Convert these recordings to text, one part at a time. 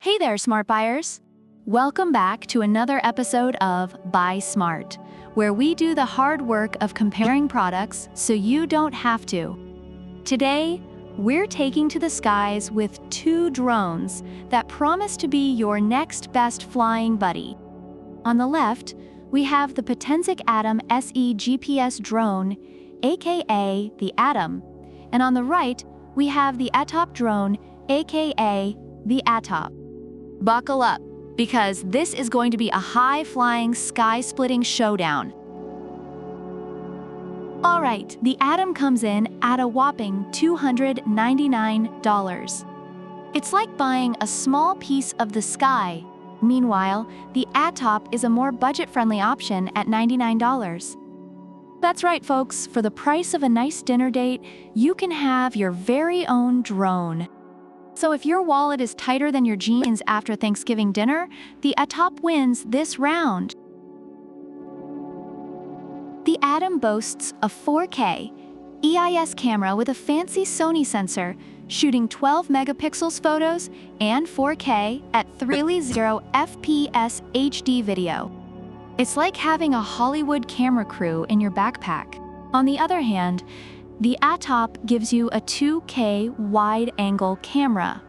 Hey there, smart buyers! Welcome back to another episode of Buy Smart, where we do the hard work of comparing products so you don't have to. Today, we're taking to the skies with two drones that promise to be your next best flying buddy. On the left, we have the Potensic ATTOP SE GPS drone, aka the ATTOP, and on the right, we have the ATTOP drone, aka the ATTOP. Buckle up, because this is going to be a high-flying, sky-splitting showdown. All right, the ATTOP comes in at a whopping $299. It's like buying a small piece of the sky. Meanwhile, the ATTOP is a more budget-friendly option at $99. That's right, folks. For the price of a nice dinner date, you can have your very own drone. So if your wallet is tighter than your jeans after Thanksgiving dinner, the ATTOP wins this round. The ATTOP boasts a 4K EIS camera with a fancy Sony sensor, shooting 12 megapixels photos and 4K at 330 FPS HD video. It's like having a Hollywood camera crew in your backpack. On the other hand, the ATTOP gives you a 2K wide-angle camera.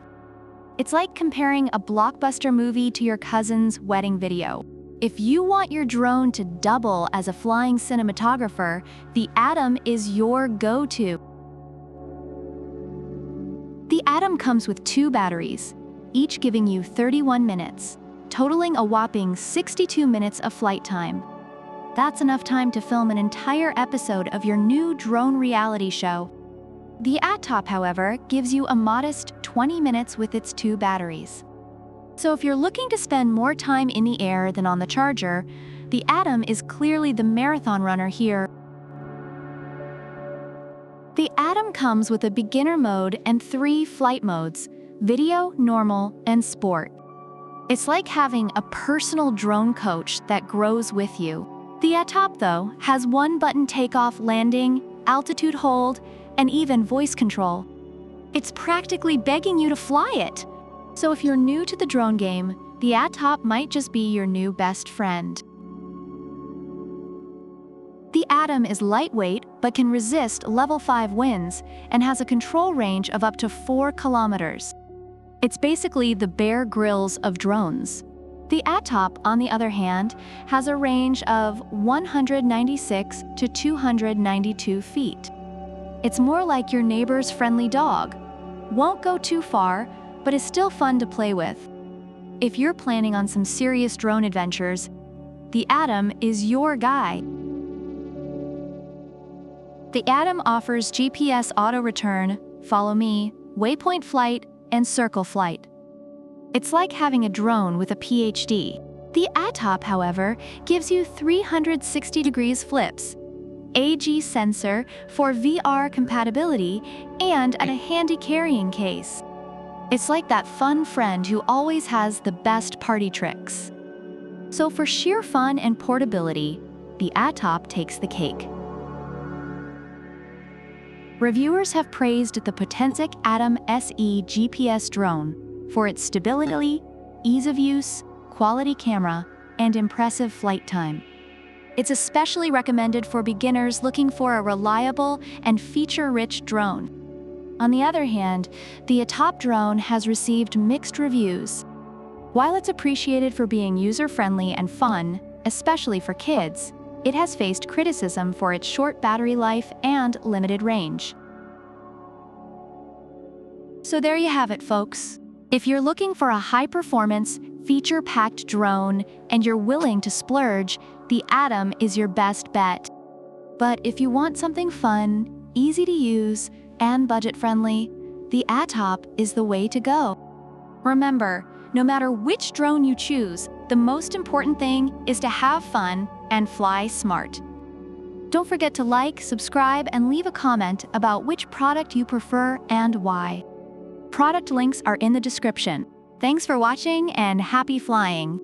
It's like comparing a blockbuster movie to your cousin's wedding video. If you want your drone to double as a flying cinematographer, the ATTOP is your go-to. The ATTOP comes with two batteries, each giving you 31 minutes, totaling a whopping 62 minutes of flight time. That's enough time to film an entire episode of your new drone reality show. The ATTOP, however, gives you a modest 20 minutes with its two batteries. So if you're looking to spend more time in the air than on the charger, the ATTOP is clearly the marathon runner here. The ATTOP comes with a beginner mode and 3 flight modes: video, normal, and sport. It's like having a personal drone coach that grows with you. The ATTOP, though, has one-button takeoff, landing, altitude hold, and even voice control. It's practically begging you to fly it. So if you're new to the drone game, the ATTOP might just be your new best friend. The ATTOP is lightweight but can resist level 5 winds and has a control range of up to 4 kilometers. It's basically the Bear Grylls of drones. The ATTOP, on the other hand, has a range of 196 to 292 feet. It's more like your neighbor's friendly dog. Won't go too far, but is still fun to play with. If you're planning on some serious drone adventures, the ATTOP is your guy. The ATTOP offers GPS auto return, follow me, waypoint flight, and circle flight. It's like having a drone with a PhD. The ATTOP, however, gives you 360 degrees flips, AG sensor for VR compatibility, and a handy carrying case. It's like that fun friend who always has the best party tricks. So for sheer fun and portability, the ATTOP takes the cake. Reviewers have praised the Potensic ATTOP SE GPS drone for its stability, ease of use, quality camera, and impressive flight time. It's especially recommended for beginners looking for a reliable and feature-rich drone. On the other hand, the ATTOP drone has received mixed reviews. While it's appreciated for being user-friendly and fun, especially for kids, it has faced criticism for its short battery life and limited range. So there you have it, folks. If you're looking for a high-performance, feature-packed drone and you're willing to splurge, the ATTOP is your best bet. But if you want something fun, easy to use, and budget-friendly, the ATTOP is the way to go. Remember, no matter which drone you choose, the most important thing is to have fun and fly smart. Don't forget to like, subscribe, and leave a comment about which product you prefer and why. Product links are in the description. Thanks for watching and happy flying!